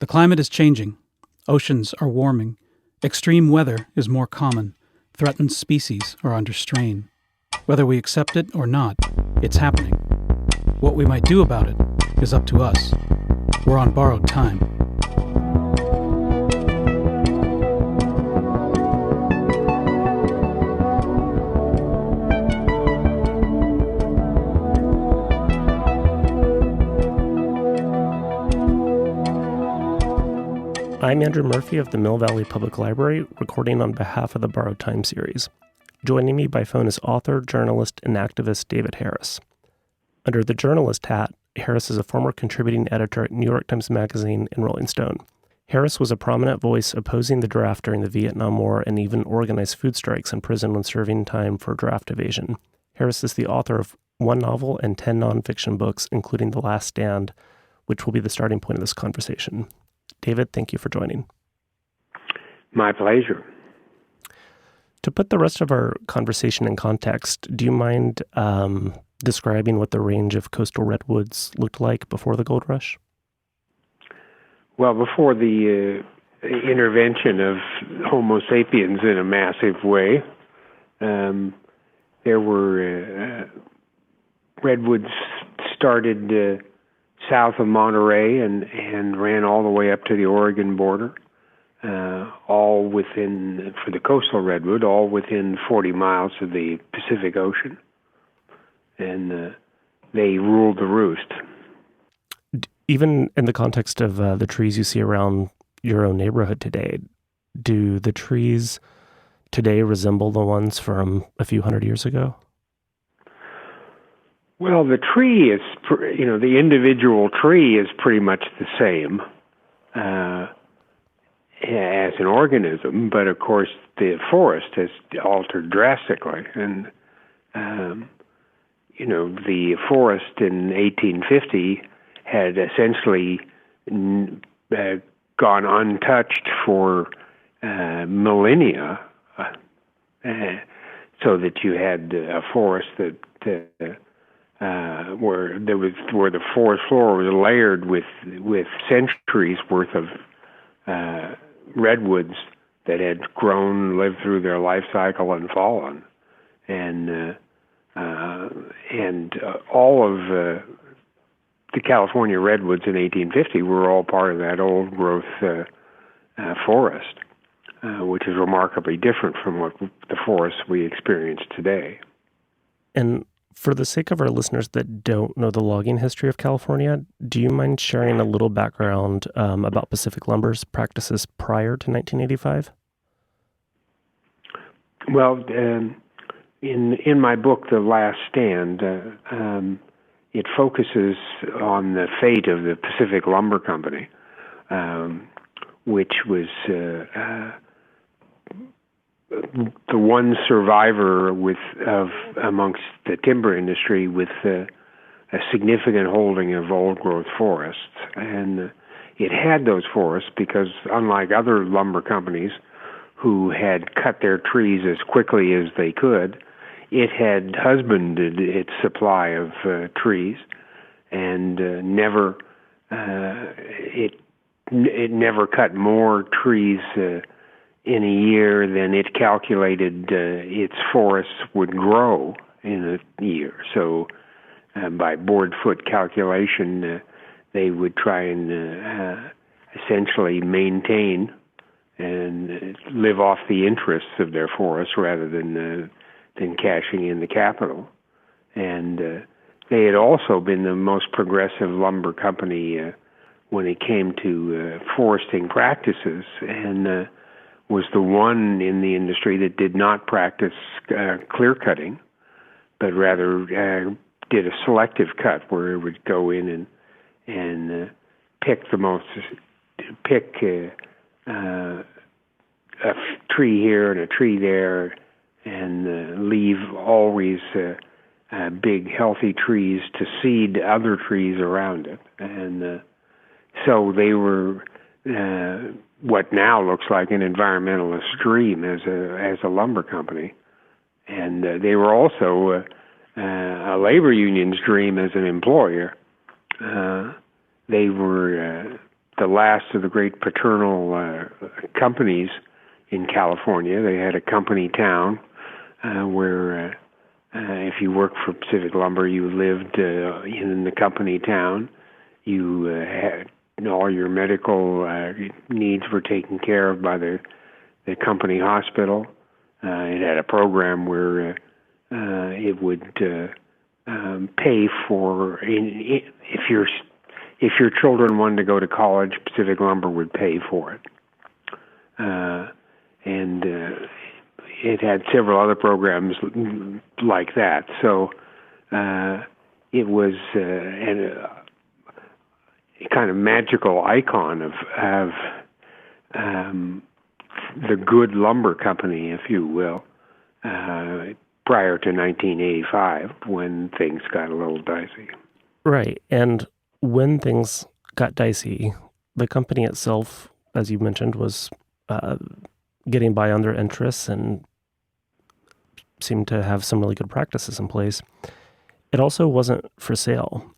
The climate is changing. Oceans are warming. Extreme weather is more common. Threatened species are under strain. Whether we accept it or not, it's happening. What we might do about it is up to us. We're on borrowed time. I'm Andrew Murphy of the Mill Valley Public Library, recording on behalf of the Borrowed Time series. Joining me by phone is author, journalist, and activist David Harris. Under the journalist hat, Harris is a former contributing editor at New York Times Magazine and Rolling Stone. Harris was a prominent voice opposing the draft during the Vietnam War and even organized food strikes in prison when serving time for draft evasion. Harris is the author of 1 novel and 10 nonfiction books, including The Last Stand, which will be the starting point of this conversation. David, thank you for joining. My pleasure. To put the rest of our conversation in context, do you mind describing what the range of coastal redwoods looked like before the gold rush? Well, before the intervention of Homo sapiens in a massive way, there were redwoods started south of Monterey and ran all the way up to the Oregon border, all within, for the coastal redwood, all within 40 miles of the Pacific Ocean. And they ruled the roost. Even in the context of the trees you see around your own neighborhood today, do the trees today resemble the ones from a few hundred years ago? Well, the tree is, the individual tree is pretty much the same as an organism, but of course the forest has altered drastically. And, the forest in 1850 had essentially gone untouched for millennia, so that you had a forest that where the forest floor was layered with centuries worth of redwoods that had grown, lived through their life cycle, and fallen, and all of the California redwoods in 1850 were all part of that old growth forest, which is remarkably different from what the forests we experience today. And for the sake of our listeners that don't know the logging history of California, do you mind sharing a little background about Pacific Lumber's practices prior to 1985? Well, in my book, The Last Stand, it focuses on the fate of the Pacific Lumber Company, which was the one survivor amongst the timber industry with a significant holding of old-growth forests. And it had those forests because, unlike other lumber companies who had cut their trees as quickly as they could, it had husbanded its supply of trees and never cut more trees in a year than it calculated its forests would grow in a year. So by board foot calculation, they would try and essentially maintain and live off the interests of their forests rather than cashing in the capital. And they had also been the most progressive lumber company when it came to foresting practices, and was the one in the industry that did not practice clear cutting, but rather did a selective cut where it would go in and pick a tree here and a tree there, and leave always big healthy trees to seed other trees around it. And so they were what now looks like an environmentalist dream as a lumber company, and they were also a labor union's dream as an employer. They were the last of the great paternal companies in California. They had a company town where if you worked for Pacific Lumber, you lived in the company town. You had all your medical needs were taken care of by the company hospital. It had a program where it would pay for if your children wanted to go to college, Pacific Lumber would pay for it. And it had several other programs like that. So it was a kind of magical icon of the good lumber company, if you will, prior to 1985, when things got a little dicey. Right. And when things got dicey, the company itself, as you mentioned, was getting by on their interests and seemed to have some really good practices in place. It also wasn't for sale.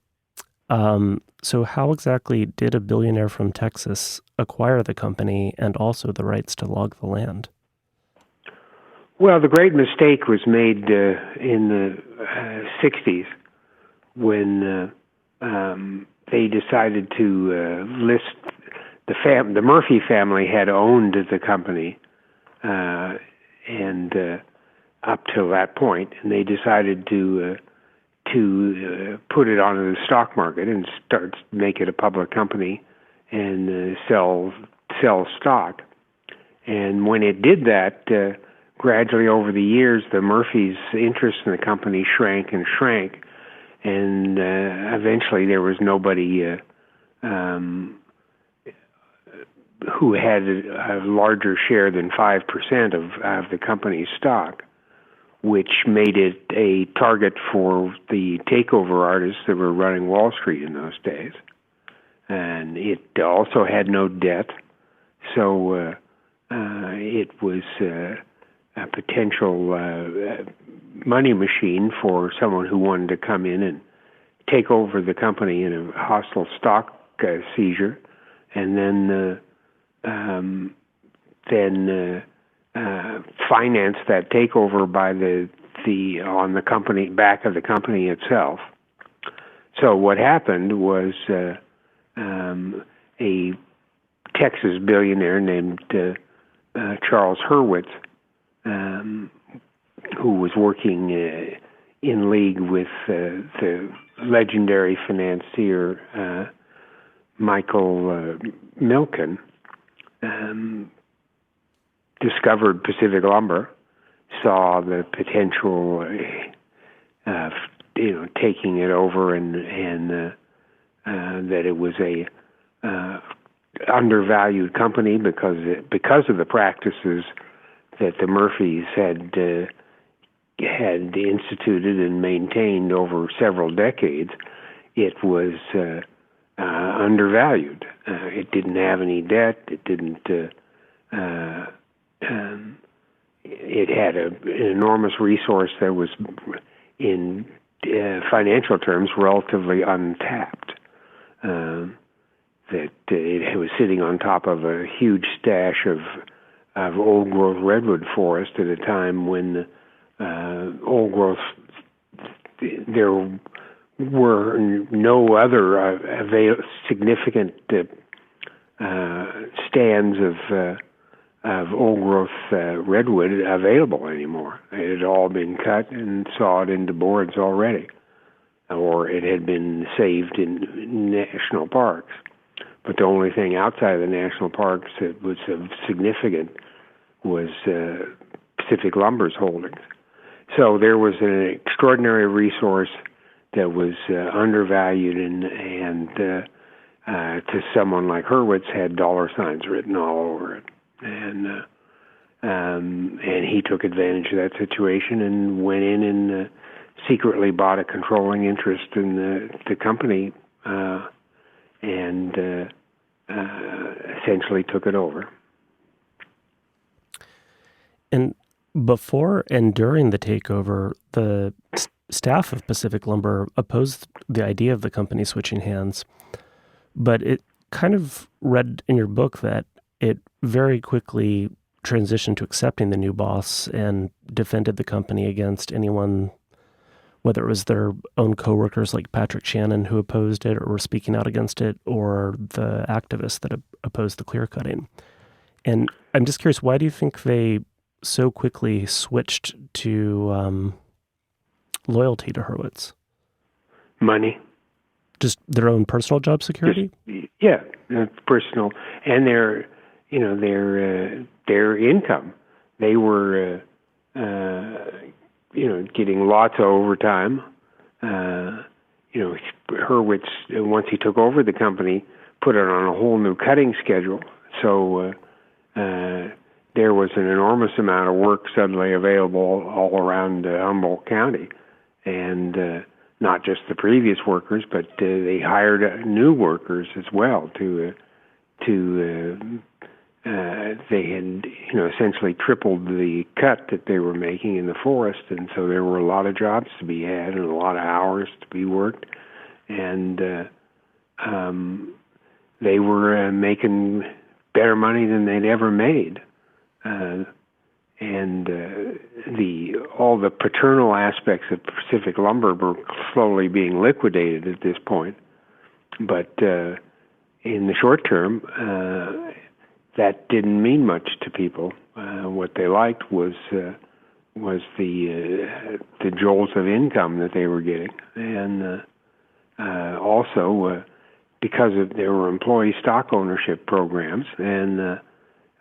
So how exactly did a billionaire from Texas acquire the company and also the rights to log the land? Well, the great mistake was made in the 60s when they decided to list the Murphy family had owned the company and up till that point, and they decided to put it onto the stock market and make it a public company and sell stock. And when it did that, gradually over the years, the Murphys' interest in the company shrank and shrank, and eventually there was nobody who had a larger share than 5% of the company's stock, which made it a target for the takeover artists that were running Wall Street in those days. And it also had no debt, so it was a potential money machine for someone who wanted to come in and take over the company in a hostile stock seizure, and then finance that takeover by on the company back of the company itself. So what happened was a Texas billionaire named Charles Hurwitz, who was working in league with the legendary financier Michael Milken, discovered Pacific Lumber, saw the potential of taking it over, and that it was a undervalued company because of the practices that the Murphys had instituted and maintained over several decades. It was undervalued. It didn't have any debt. It didn't. It had an enormous resource that was, in financial terms, relatively untapped. That it was sitting on top of a huge stash of old-growth redwood forest at a time when old-growth, there were no other significant stands of old-growth redwood available anymore. It had all been cut and sawed into boards already, or it had been saved in national parks. But the only thing outside of the national parks that was of significant was Pacific Lumber's holdings. So there was an extraordinary resource that was undervalued, and to someone like Hurwitz had dollar signs written all over it. And he took advantage of that situation and went in and secretly bought a controlling interest in the company and essentially took it over. And before and during the takeover, the staff of Pacific Lumber opposed the idea of the company switching hands, but it kind of read in your book that it very quickly transitioned to accepting the new boss and defended the company against anyone, whether it was their own coworkers like Patrick Shannon who opposed it or were speaking out against it, or the activists that opposed the clear cutting. And I'm just curious, why do you think they so quickly switched to loyalty to Hurwitz? Money. Just their own personal job security? Yeah, personal, and their income. They were, getting lots of overtime. Hurwitz, once he took over the company, put it on a whole new cutting schedule. So there was an enormous amount of work suddenly available all around Humboldt County, and not just the previous workers, but they hired new workers as well they had, essentially tripled the cut that they were making in the forest, and so there were a lot of jobs to be had and a lot of hours to be worked, and they were making better money than they'd ever made, and all the paternal aspects of Pacific Lumber were slowly being liquidated at this point, but in the short term, that didn't mean much to people. What they liked was the jolts of income that they were getting, and also because there were employee stock ownership programs, and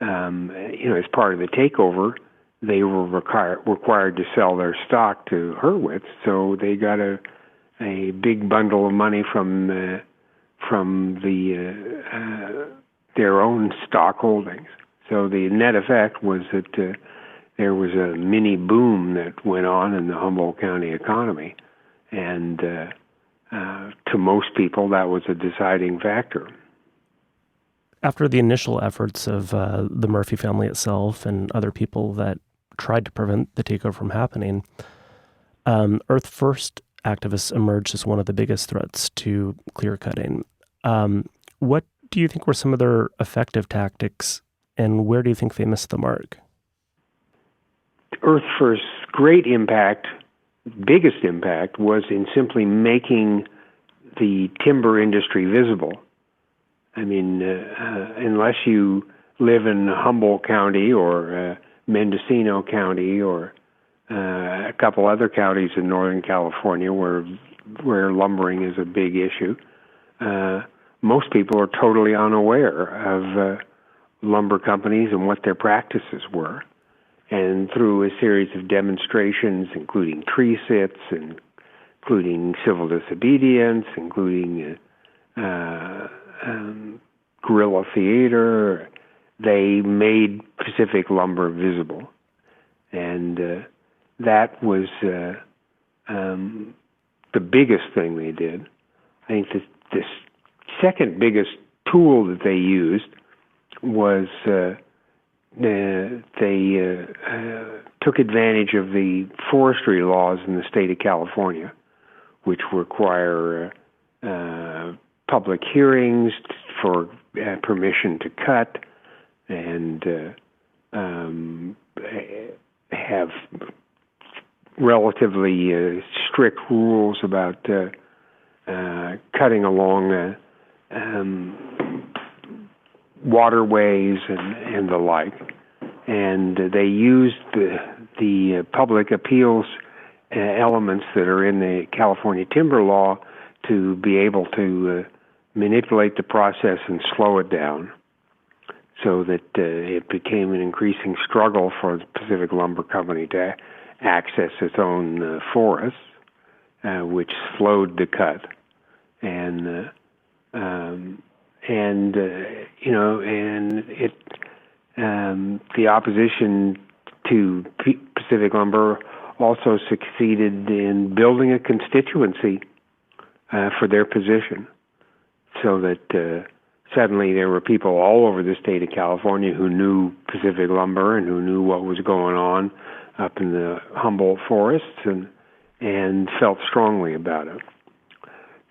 as part of the takeover, they were required to sell their stock to Hurwitz, so they got a big bundle of money from their own stock holdings. So the net effect was that there was a mini boom that went on in the Humboldt County economy, and to most people that was a deciding factor. After the initial efforts of the Murphy family itself and other people that tried to prevent the takeover from happening, Earth First activists emerged as one of the biggest threats to clear cutting. What do you think were some of their effective tactics, and where do you think they missed the mark? Earth First's biggest impact, was in simply making the timber industry visible. I mean, unless you live in Humboldt County or Mendocino County or a couple other counties in Northern California where lumbering is a big issue, most people are totally unaware of lumber companies and what their practices were. And through a series of demonstrations, including tree sits, including civil disobedience, including guerrilla theater, they made Pacific Lumber visible. And that was the biggest thing they did. I think the second biggest tool that they used was they took advantage of the forestry laws in the state of California, which require public hearings for permission to cut, and have relatively strict rules about cutting along waterways and the like. And they used the public appeals elements that are in the California timber law to be able to manipulate the process and slow it down, so that it became an increasing struggle for the Pacific Lumber Company to access its own forests, which slowed the cut. And the opposition to Pacific Lumber also succeeded in building a constituency for their position, so that suddenly there were people all over the state of California who knew Pacific Lumber and who knew what was going on up in the Humboldt forests and felt strongly about it.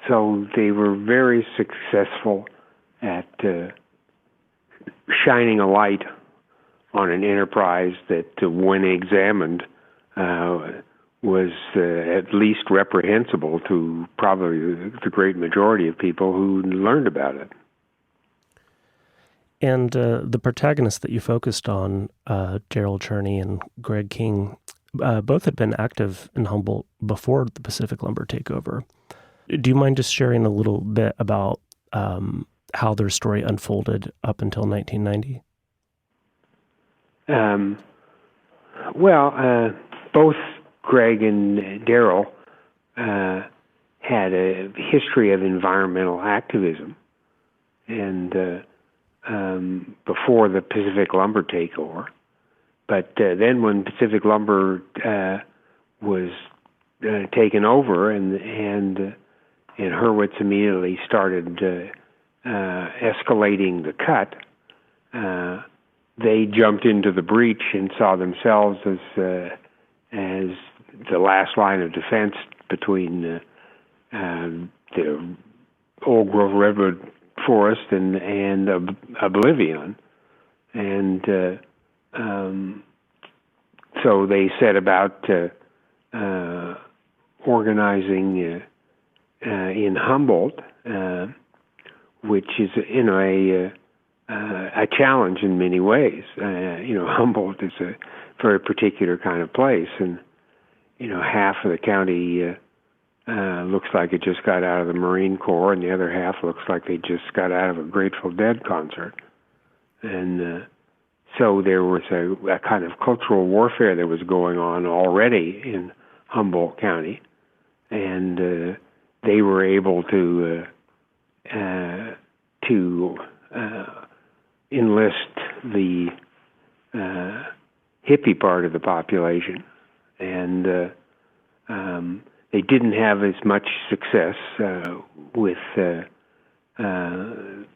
So they were very successful at shining a light on an enterprise that, when examined, was at least reprehensible to probably the great majority of people who learned about it. And the protagonists that you focused on, Gerald Cherney and Greg King, both had been active in Humboldt before the Pacific Lumber takeover. Do you mind just sharing a little bit about how their story unfolded up until 1990? Both Greg and Darrell had a history of environmental activism, and before the Pacific Lumber takeover. But then when Pacific Lumber was taken over, and Hurwitz immediately started escalating the cut, they jumped into the breach and saw themselves as the last line of defense between the old-growth redwood forest and oblivion. And so they set about organizing in Humboldt, which is, a challenge in many ways. Humboldt is a very particular kind of place, and half of the county looks like it just got out of the Marine Corps, and the other half looks like they just got out of a Grateful Dead concert. And so there was a kind of cultural warfare that was going on already in Humboldt County, and they were able to enlist the hippie part of the population, and they didn't have as much success with the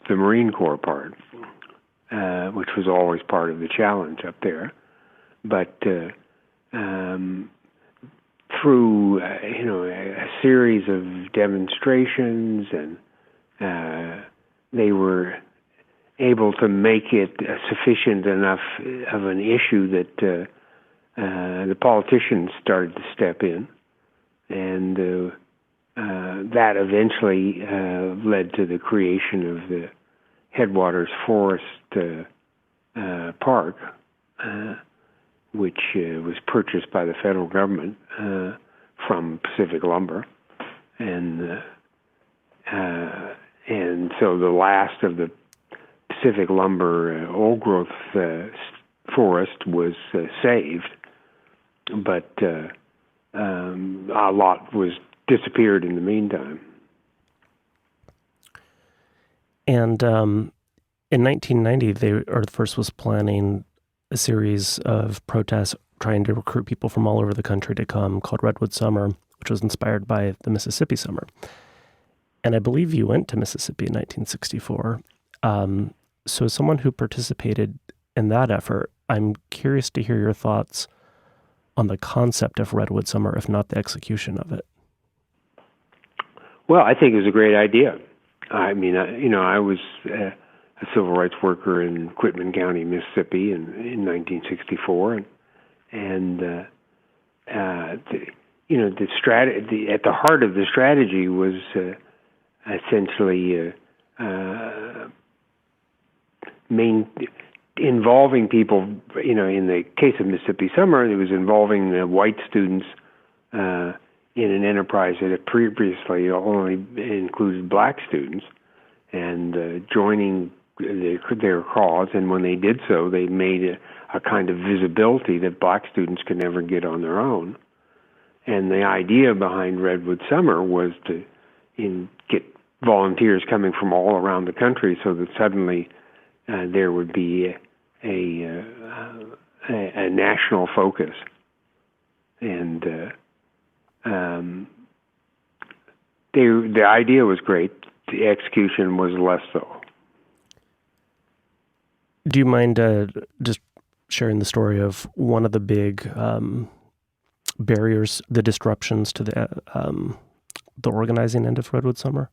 Marine Corps part, which was always part of the challenge up there. But through a series of demonstrations, and they were able to make it sufficient enough of an issue that the politicians started to step in, and that eventually led to the creation of the Headwaters Forest Park, which was purchased by the federal government from Pacific Lumber, and so the last of the Pacific Lumber old-growth forest was saved, but a lot was disappeared in the meantime. And in 1990, Earth First was planning a series of protests trying to recruit people from all over the country to come, called Redwood Summer, which was inspired by the Mississippi Summer. And I believe you went to Mississippi in 1964. So as someone who participated in that effort, I'm curious to hear your thoughts on the concept of Redwood Summer, if not the execution of it. Well, I think it was a great idea. I mean, I was a civil rights worker in Quitman County, Mississippi, in 1964, and the strategy at the heart of the strategy was essentially involving people. In the case of Mississippi Summer, it was involving white students in an enterprise that had previously only included black students, and joining their cause. And when they did so, they made a kind of visibility that black students could never get on their own. And the idea behind Redwood Summer was to get volunteers coming from all around the country, so that suddenly there would be a national focus. And the idea was great. The execution was less so. Do you mind just sharing the story of one of the big barriers, the disruptions to the organizing end of Redwood Summer?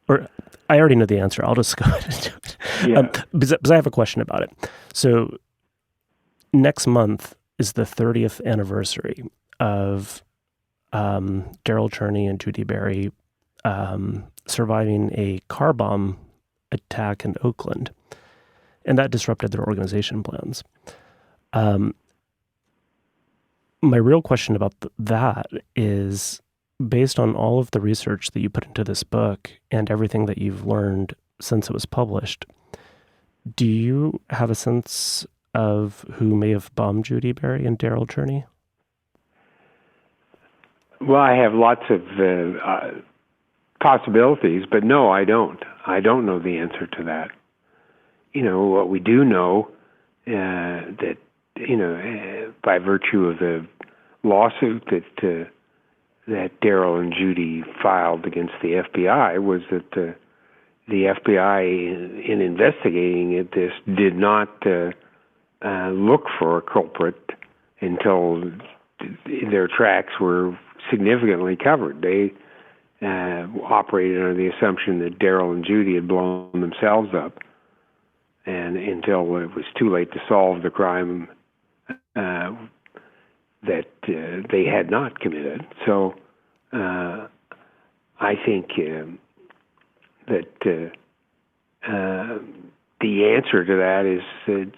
Or I already know the answer. I'll just go ahead and do it. Yeah. Because I have a question about it. So next month is the 30th anniversary of Daryl Cherney and Judy Berry surviving a car bomb attack in Oakland. And that disrupted their organization plans. My real question about that is, based on all of the research that you put into this book and everything that you've learned since it was published, do you have a sense of who may have bombed Judy Berry and Daryl Cherney? Well, I have lots of possibilities, but no, I don't. I don't know the answer to that. What we do know, that, by virtue of the lawsuit that Daryl and Judy filed against the FBI, was that the FBI, in investigating this, did not look for a culprit until their tracks were significantly covered. They operated under the assumption that Daryl and Judy had blown themselves up, and until it was too late to solve the crime that they had not committed. So I think that the answer to that is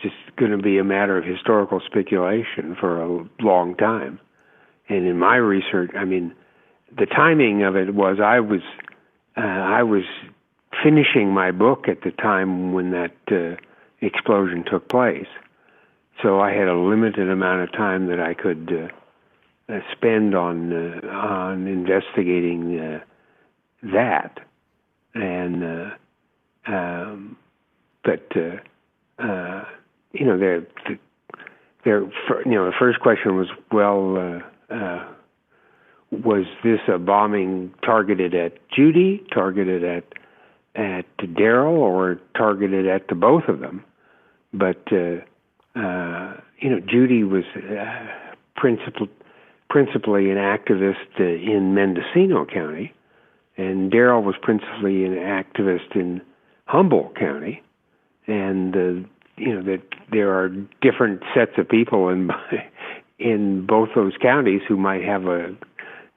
just going to be a matter of historical speculation for a long time. And in my research, the timing of it was I was finishing my book at the time when that explosion took place. So I had a limited amount of time that I could spend on investigating that, and the first question was, was this a bombing targeted at Judy, targeted at Daryl, or targeted at the both of them? But Judy was principally an activist in Mendocino County, and Daryl was principally an activist in Humboldt County, and that there are different sets of people in both those counties who might have a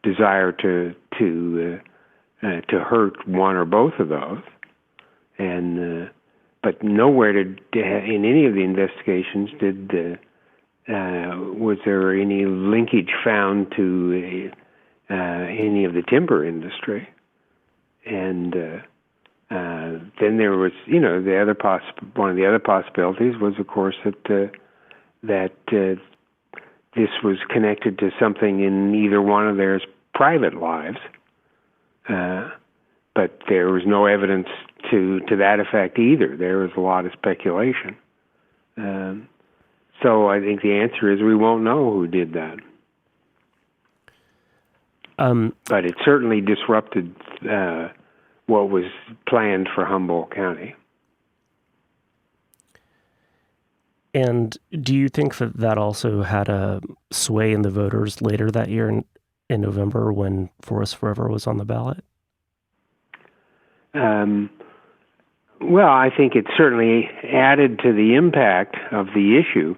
desire to hurt one or both of those, and but nowhere in any of the investigations was there any linkage found to any of the timber industry. And then there was, one of the other possibilities was, of course, that this was connected to something in either one of their private lives, but there was no evidence to that effect either. There was a lot of speculation. So I think the answer is we won't know who did that. But it certainly disrupted what was planned for Humboldt County. And do you think that also had a sway in the voters later that year in November when Forest Forever was on the ballot? Well, I think it certainly added to the impact of the issue.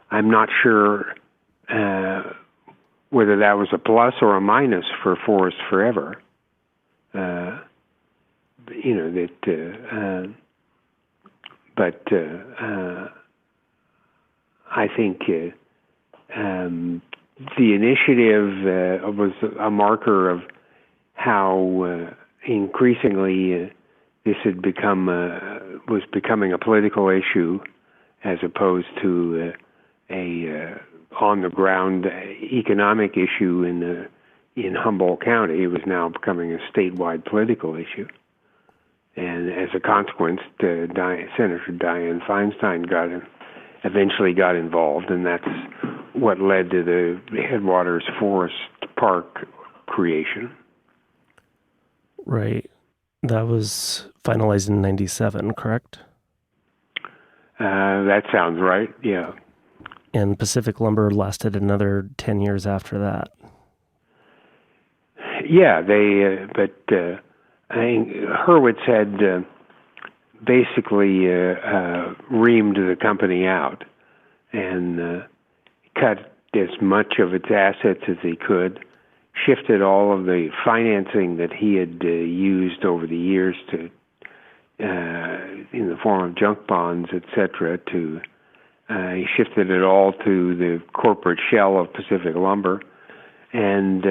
I'm not sure whether that was a plus or a minus for Forest Forever. I think the initiative was a marker of how increasingly this had was becoming a political issue as opposed to a on-the-ground economic issue in Humboldt County. It was now becoming a statewide political issue. And as a consequence, Senator Dianne Feinstein eventually got involved, and that's what led to the Headwaters Forest Park creation. Right. That was finalized in 97, correct? That sounds right, yeah. And Pacific Lumber lasted another 10 years after that. Yeah, but I think Hurwitz had basically reamed the company out and cut as much of its assets as he could, shifted all of the financing that he had used over the years to, in the form of junk bonds, etc., to he shifted it all to the corporate shell of Pacific Lumber, and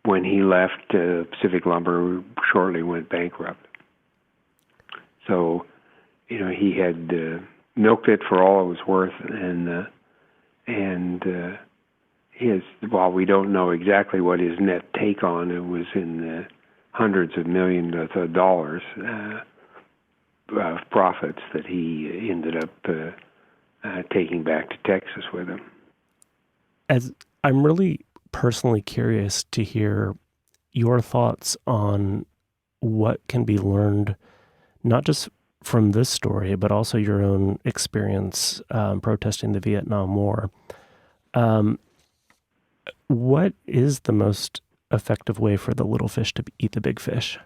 when he left, Pacific Lumber shortly went bankrupt. So, he had milked it for all it was worth, and while we don't know exactly what his net take on, it was in the hundreds of millions of dollars of profits that he ended up taking back to Texas with him. As I'm really personally curious to hear your thoughts on what can be learned, not just from this story, but also your own experience protesting the Vietnam War. What is the most effective way for the little fish to eat the big fish?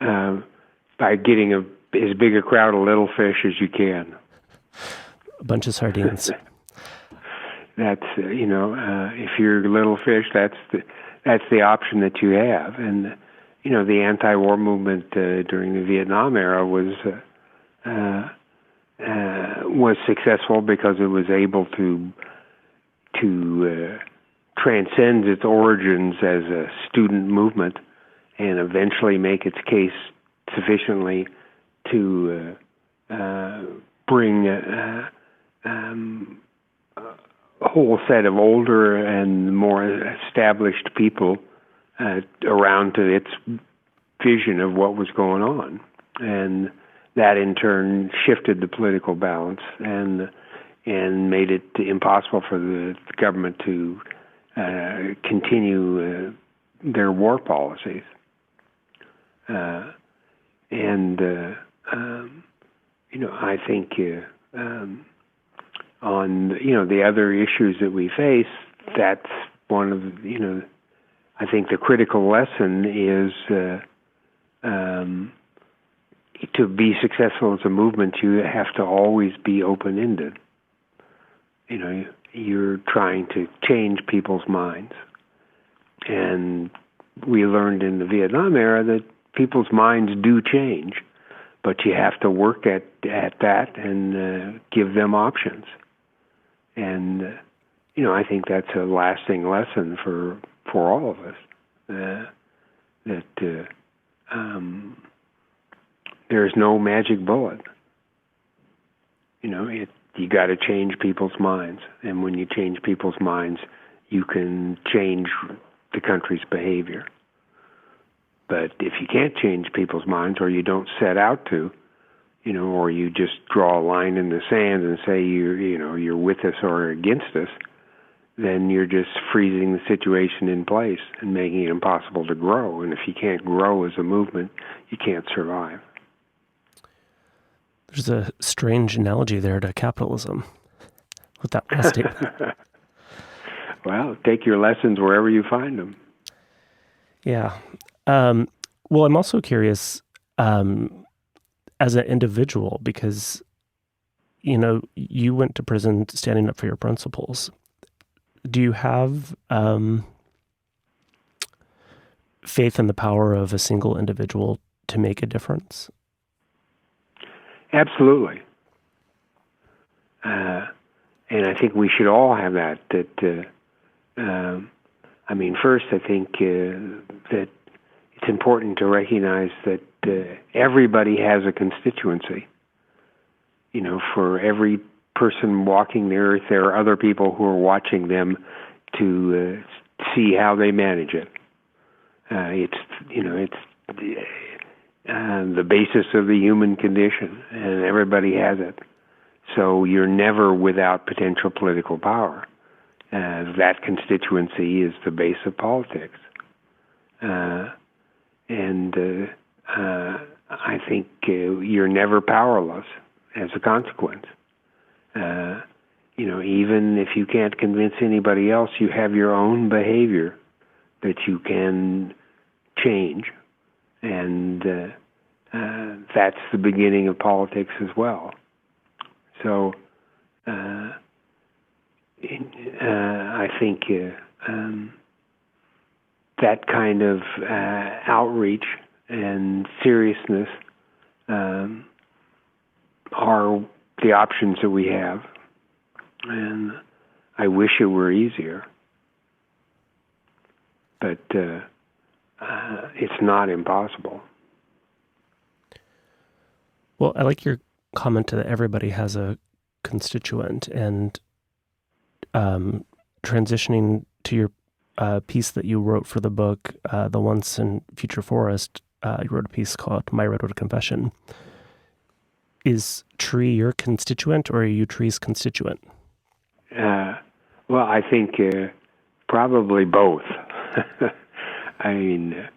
By getting as big a crowd of little fish as you can. A bunch of sardines. That's if you're little fish, that's the option that you have. And the anti-war movement during the Vietnam era was successful because it was able to transcend its origins as a student movement and eventually make its case sufficiently to bring a whole set of older and more established people around to its vision of what was going on. And that in turn shifted the political balance and made it impossible for the government to continue their war policies. I think on the other issues that we face, that's one of I think the critical lesson is to be successful as a movement, you have to always be open-ended. You're trying to change people's minds. And we learned in the Vietnam era that people's minds do change, but you have to work at that and give them options. And, I think that's a lasting lesson for all of us, that there's no magic bullet. You got to change people's minds. And when you change people's minds, you can change the country's behavior. But if you can't change people's minds, or you don't set out to, or you just draw a line in the sand and say you're with us or against us, then you're just freezing the situation in place and making it impossible to grow. And if you can't grow as a movement, you can't survive. There's a strange analogy there to capitalism with that last statement. Well, take your lessons wherever you find them. Yeah. Well, I'm also curious as an individual, because, you went to prison standing up for your principles. Do you have faith in the power of a single individual to make a difference? Absolutely. And I think we should all have that. First, I think that it's important to recognize that everybody has a constituency. For every person walking the earth, there are other people who are watching them to see how they manage it. It's the basis of the human condition, and everybody has it. So you're never without potential political power. That constituency is the base of politics. I think you're never powerless as a consequence. Even if you can't convince anybody else, you have your own behavior that you can change, and that's the beginning of politics as well. So I think that kind of outreach and seriousness are the options that we have, and I wish it were easier, but it's not impossible. Well, I like your comment that everybody has a constituent, and transitioning to your piece that you wrote for the book, The Once and Future Forest, you wrote a piece called My Redwood Confession. Is tree your constituent, or are you tree's constituent? Well, I think probably both. I mean,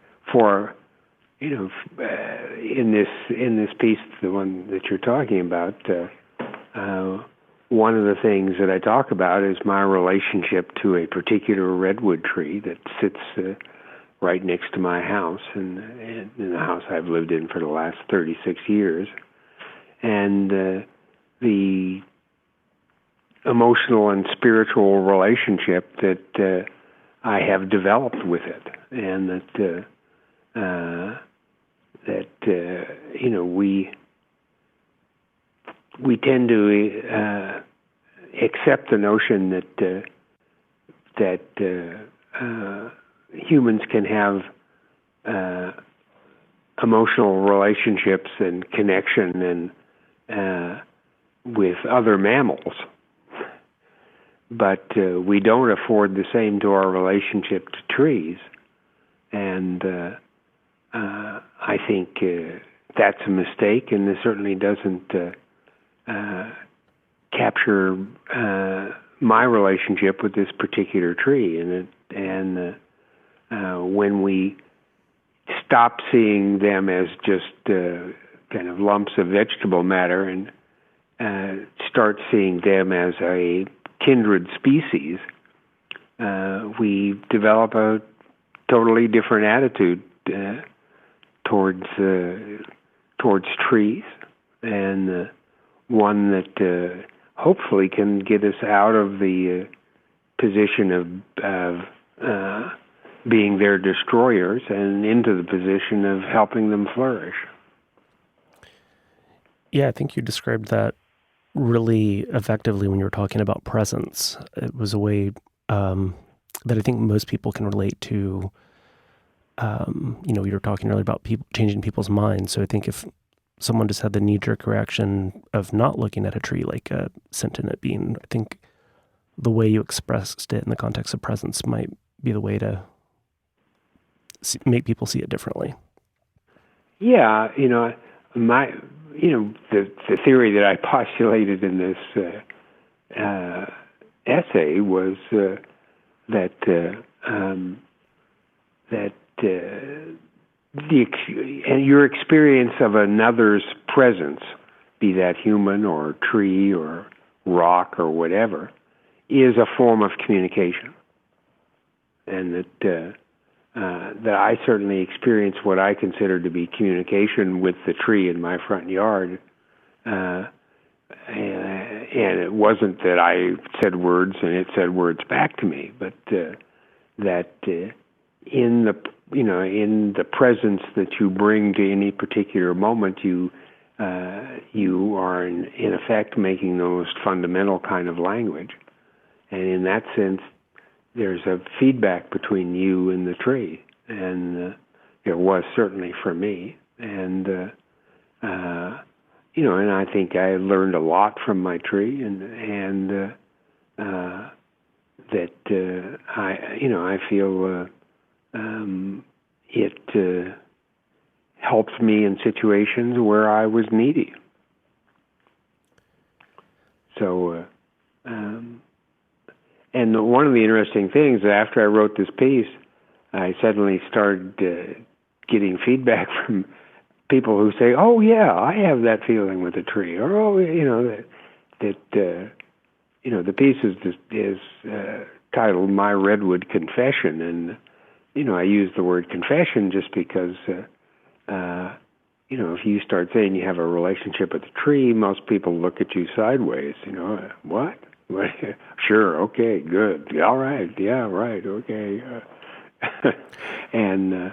in this piece, the one that you're talking about, one of the things that I talk about is my relationship to a particular redwood tree that sits right next to my house, and in the house I've lived in for the last 36 years. And the emotional and spiritual relationship that I have developed with it, and that we tend to accept the notion that humans can have emotional relationships and connection and with other mammals, but we don't afford the same to our relationship to trees, and I think that's a mistake, and it certainly doesn't capture my relationship with this particular tree. And when we stop seeing them as just kind of lumps of vegetable matter and start seeing them as a kindred species, we develop a totally different attitude towards trees, and one that hopefully can get us out of the position of being their destroyers and into the position of helping them flourish. Yeah, I think you described that really effectively when you were talking about presence. It was a way that I think most people can relate to. You were talking earlier about people changing people's minds. So I think if someone just had the knee-jerk reaction of not looking at a tree like a sentient being, I think the way you expressed it in the context of presence might be the way to make people see it differently. Yeah, the theory that I postulated in this essay was that your experience of another's presence, be that human or tree or rock or whatever, is a form of communication, and that I certainly experience what I consider to be communication with the tree in my front yard, and it wasn't that I said words and it said words back to me, but that in the presence that you bring to any particular moment, you are in effect making the most fundamental kind of language, and in that sense, there's a feedback between you and the tree, and there was certainly for me, and and I think I learned a lot from my tree, and that I feel it helped me in situations where I was needy. So. And one of the interesting things, after I wrote this piece, I suddenly started getting feedback from people who say, "Oh yeah, I have that feeling with a tree," or "Oh, the piece is titled "My Redwood Confession," and I use the word confession just because, if you start saying you have a relationship with a tree, most people look at you sideways. What? Sure, okay, good, all right, yeah, right, okay. And,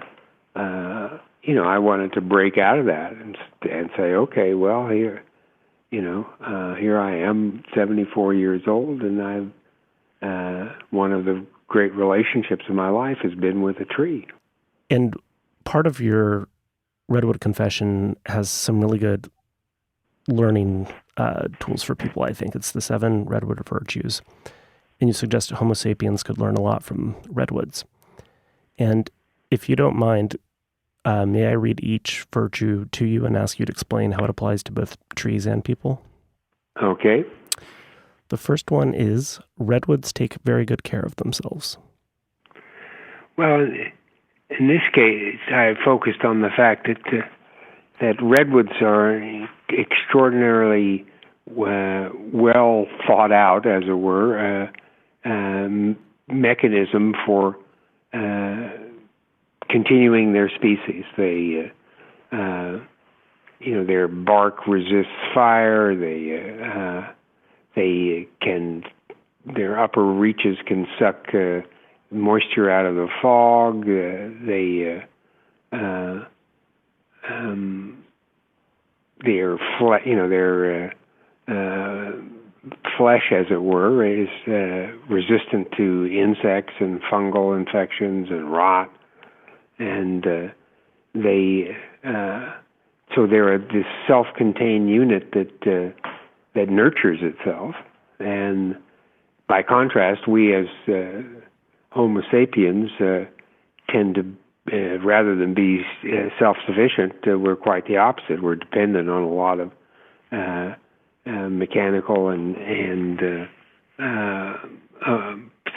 I wanted to break out of that and say, okay, well, here I am, 74 years old, and I've one of the great relationships in my life has been with a tree. And part of your Redwood Confession has some really good learning tools for people, I think. It's the 7 Redwood virtues. And you suggest Homo sapiens could learn a lot from redwoods. And if you don't mind, may I read each virtue to you and ask you to explain how it applies to both trees and people? Okay. The first one is, redwoods take very good care of themselves. Well, in this case, I focused on the fact that redwoods are extraordinarily well thought out, as it were, mechanism for continuing their species. They, their bark resists fire. Their upper reaches can suck moisture out of the fog. Their flesh, as it were, is resistant to insects and fungal infections and rot, and so they're this self-contained unit that nurtures itself. And by contrast, we as Homo sapiens tend to, rather than be self-sufficient, we're quite the opposite. We're dependent on a lot of mechanical and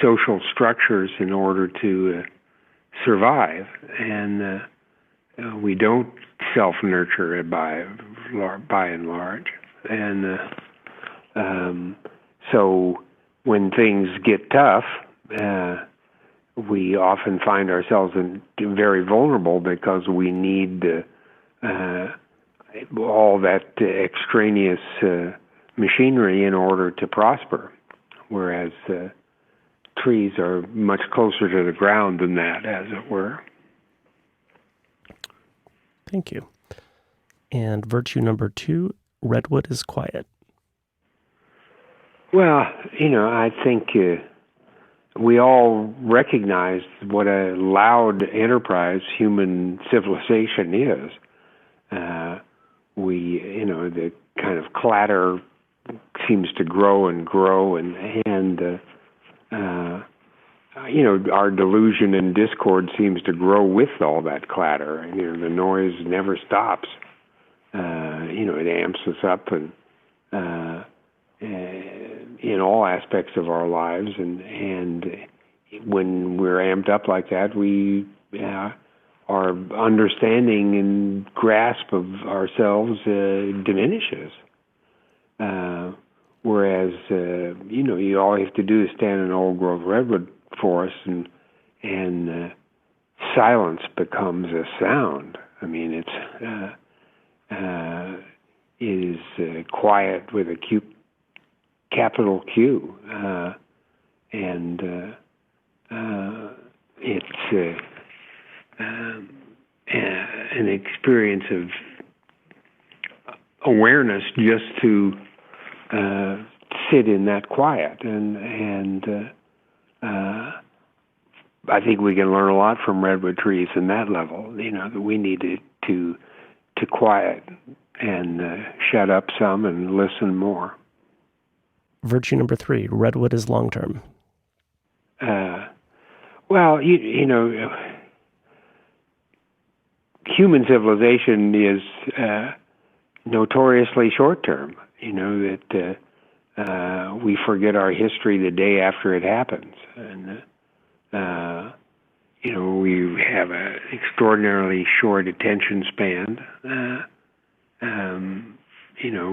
social structures in order to survive, and we don't self-nurture by and large. And so when things get tough, we often find ourselves very vulnerable because we need all that extraneous machinery in order to prosper, whereas trees are much closer to the ground than that, as it were. Thank you. And virtue number 2, redwood is quiet. Well, I think we all recognize what a loud enterprise human civilization is. The kind of clatter seems to grow and grow, and our delusion and discord seems to grow with all that clatter. The noise never stops. It amps us up and in all aspects of our lives, and when we're amped up like that, our understanding and grasp of ourselves diminishes. Whereas, all you have to do is stand in an old-growth redwood forest, and silence becomes a sound. I mean, it is quiet with a capital Q, and it's an experience of awareness just to sit in that quiet, and I think we can learn a lot from redwood trees in that level. That we need to quiet and shut up some and listen more. Virtue number 3, redwood is long-term. Well, human civilization is notoriously short-term. That we forget our history the day after it happens, and we have an extraordinarily short attention span.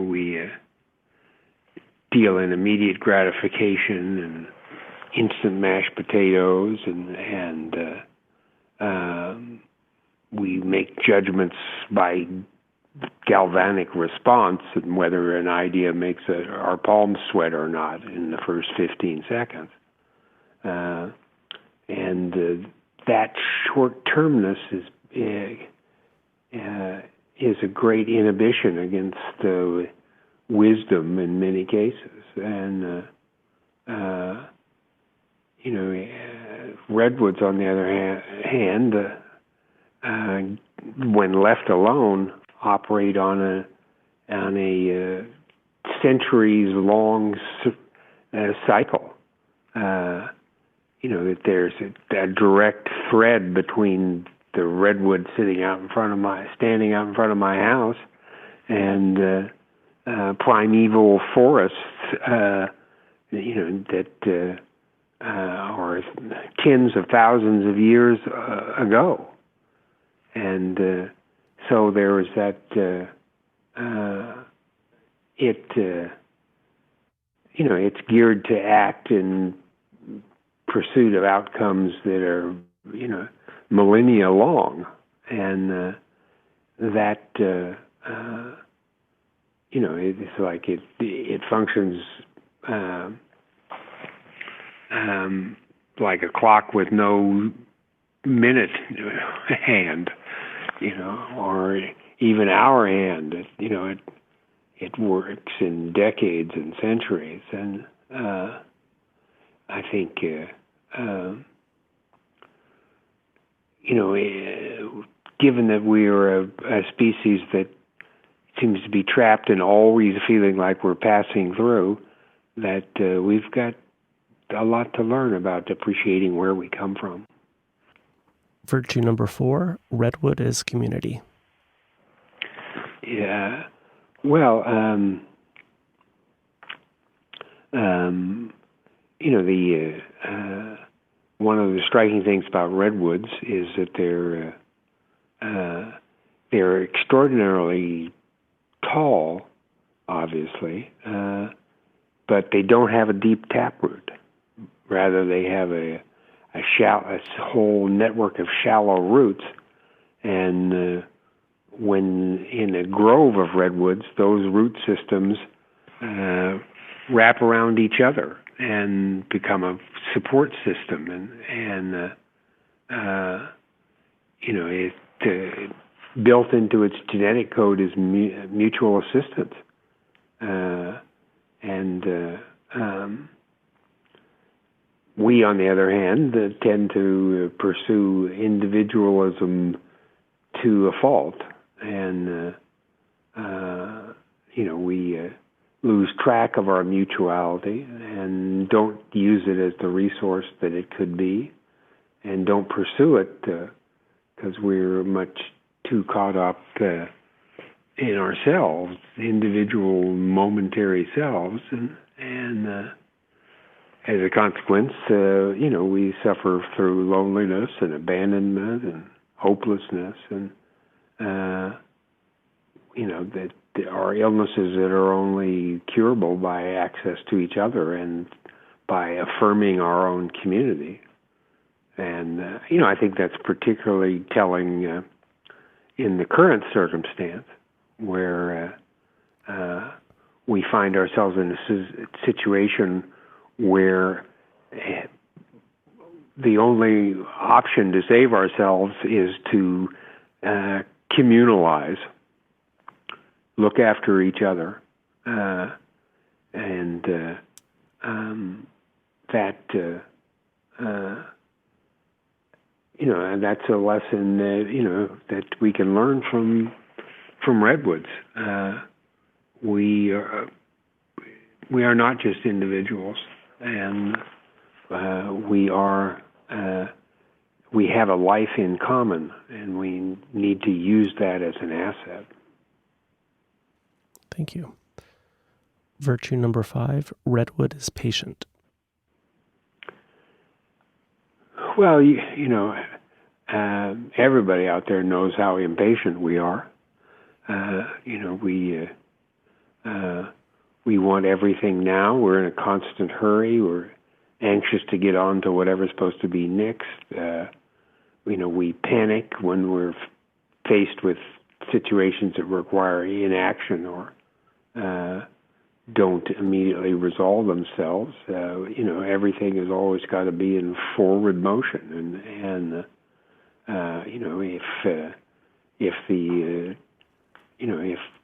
We deal in immediate gratification and instant mashed potatoes, and we make judgments by galvanic response and whether an idea makes our palms sweat or not in the first 15 seconds. That short-termness is a great inhibition against wisdom in many cases. And redwoods, on the other hand, when left alone, operate on a centuries-long cycle. That there's a direct thread between the redwood standing out in front of my house and primeval forests, that are tens of thousands of years ago. And so there is that, it's geared to act in pursuit of outcomes that are, millennia long. And it's like it functions like a clock with no minute hand, or even our hand. It works in decades and centuries. And I think, given that we are a species that seems to be trapped and always feeling like we're passing through, that we've got a lot to learn about appreciating where we come from. Virtue number 4, Redwood is community. Yeah. Well, one of the striking things about redwoods is that they're extraordinarily tall, obviously, but they don't have a deep taproot. Rather, they have a whole network of shallow roots, and when in a grove of redwoods, those root systems wrap around each other and become a support system, built into its genetic code is mutual assistance, we, on the other hand, tend to pursue individualism to a fault, and we lose track of our mutuality and don't use it as the resource that it could be, and don't pursue it because we're much too caught up in ourselves, individual momentary selves, and as a consequence, we suffer through loneliness and abandonment and hopelessness, and that are illnesses that are only curable by access to each other and by affirming our own community. And I think that's particularly telling in the current circumstance, where we find ourselves in a situation where the only option to save ourselves is to communalize, look after each other, and that's a lesson that we can learn from redwoods. We are not just individuals, and we have a life in common, and we need to use that as an asset. Thank you. Virtue number 5, Redwood is patient. Well, everybody out there knows how impatient we are. We want everything now. We're in a constant hurry. We're anxious to get on to whatever's supposed to be next. we panic when we're faced with situations that require inaction or don't immediately resolve themselves. Everything has always got to be in forward motion, and if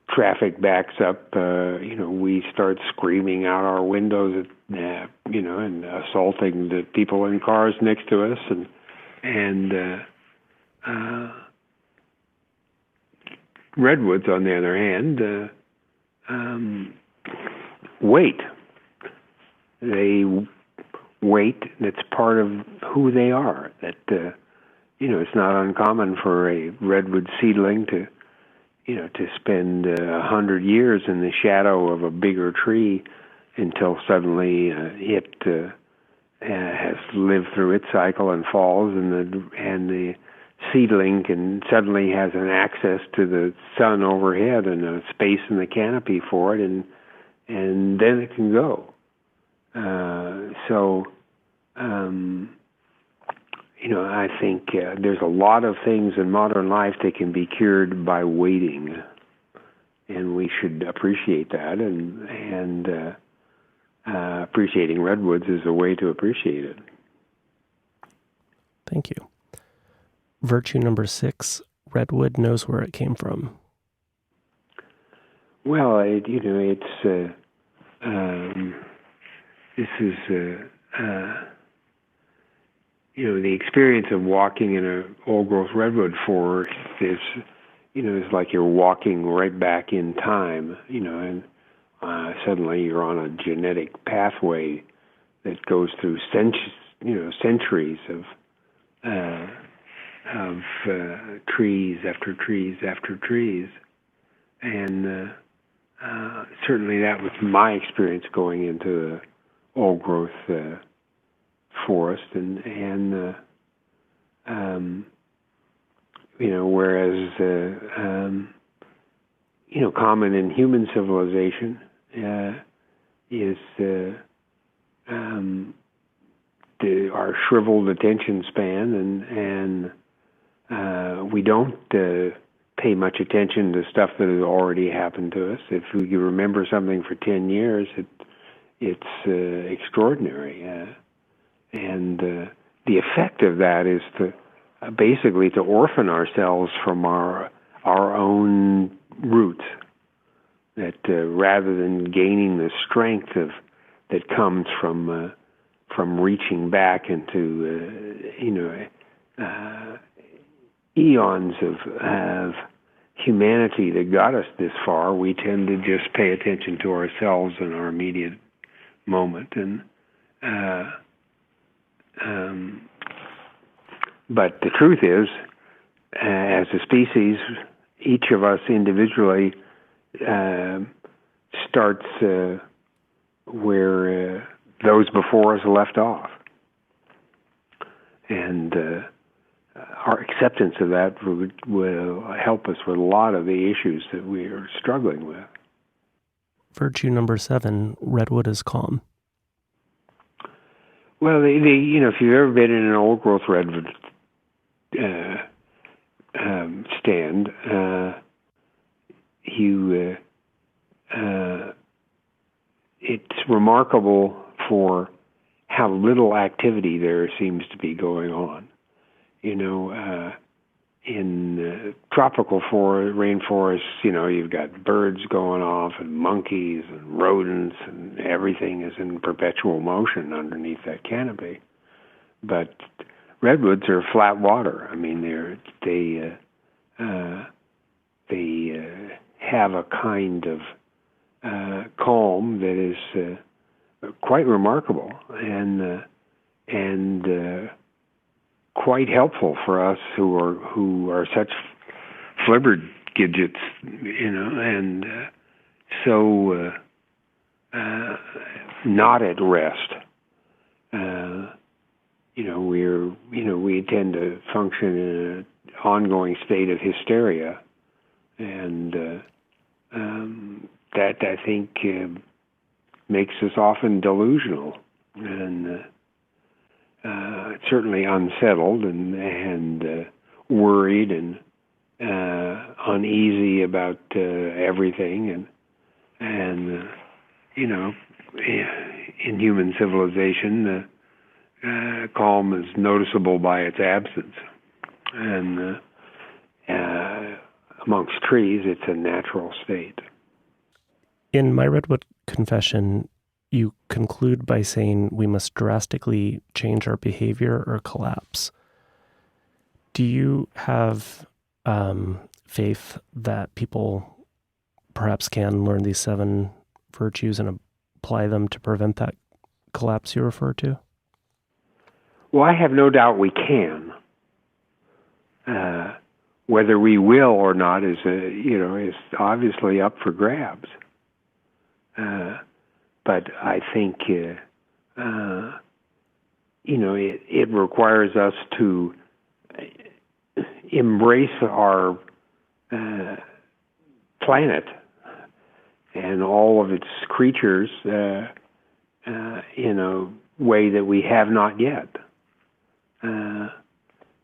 traffic backs up, we start screaming out our windows and assaulting the people in cars next to us, and Redwoods, on the other hand, wait. They wait. That's part of who they are. That it's not uncommon for a redwood seedling to spend 100 years in the shadow of a bigger tree until suddenly it has lived through its cycle and falls, and the seedling suddenly has an access to the sun overhead and a space in the canopy for it, and then it can go. I think there's a lot of things in modern life that can be cured by waiting, and we should appreciate that, and appreciating redwoods is a way to appreciate it. Thank you. Virtue number 6, redwood knows where it came from. Well, this is the experience of walking in an old-growth redwood forest is like you're walking right back in time, and suddenly you're on a genetic pathway that goes through centuries of trees after trees after trees, and certainly that was my experience going into the old-growth forest, and whereas common in human civilization is our shriveled attention span, and we don't pay much attention to stuff that has already happened to us. If we remember something for 10 years, it's extraordinary. And the effect of that is to basically to orphan ourselves from our own roots. That rather than gaining the strength that comes from reaching back into eons of humanity that got us this far, we tend to just pay attention to ourselves and our immediate moment, and but the truth is, as a species, each of us individually starts where those before us left off, and our acceptance of that will help us with a lot of the issues that we are struggling with. Virtue number 7, redwood is calm. Well, if you've ever been in an old-growth redwood stand, it's remarkable for how little activity there seems to be going on. In tropical rainforests, you've got birds going off and monkeys and rodents, and everything is in perpetual motion underneath that canopy. But redwoods are flat water. I mean, they have a kind of calm that is quite remarkable and quite helpful for us who are such flibbered gidgets, and so not at rest. We tend to function in an ongoing state of hysteria, and that I think makes us often delusional, and certainly unsettled and worried and uneasy about everything, and in human civilization, calm is noticeable by its absence, and amongst trees, it's a natural state. In my Redwood Confession, you conclude by saying we must drastically change our behavior or collapse. Do you have faith that people perhaps can learn these 7 virtues and apply them to prevent that collapse you refer to? Well, I have no doubt we can. Whether we will or not is obviously up for grabs. But I think it requires us to embrace our planet and all of its creatures in a way that we have not yet.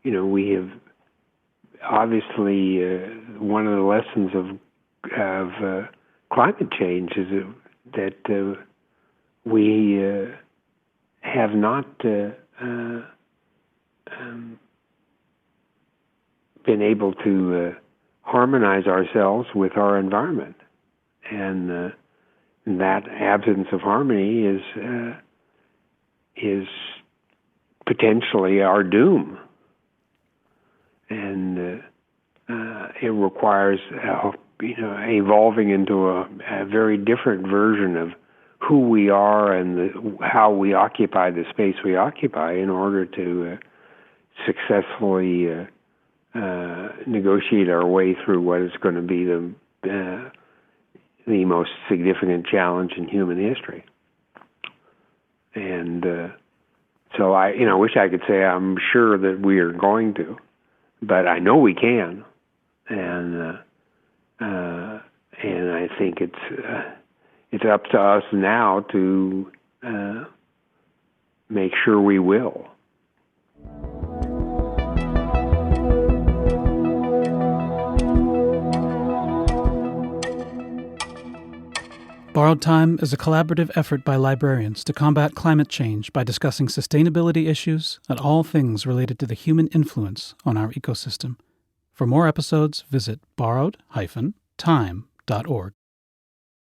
We have obviously one of the lessons of climate change is that we have not been able to harmonize ourselves with our environment, and that absence of harmony is potentially our doom, and it requires evolving into a very different version of who we are and how we occupy the space we occupy in order to successfully negotiate our way through what is going to be the most significant challenge in human history. And so I wish I could say I'm sure that we are going to, but I know we can, and I think it's up to us now to make sure we will. Borrowed Time is a collaborative effort by librarians to combat climate change by discussing sustainability issues and all things related to the human influence on our ecosystem. For more episodes, visit borrowed-time.org.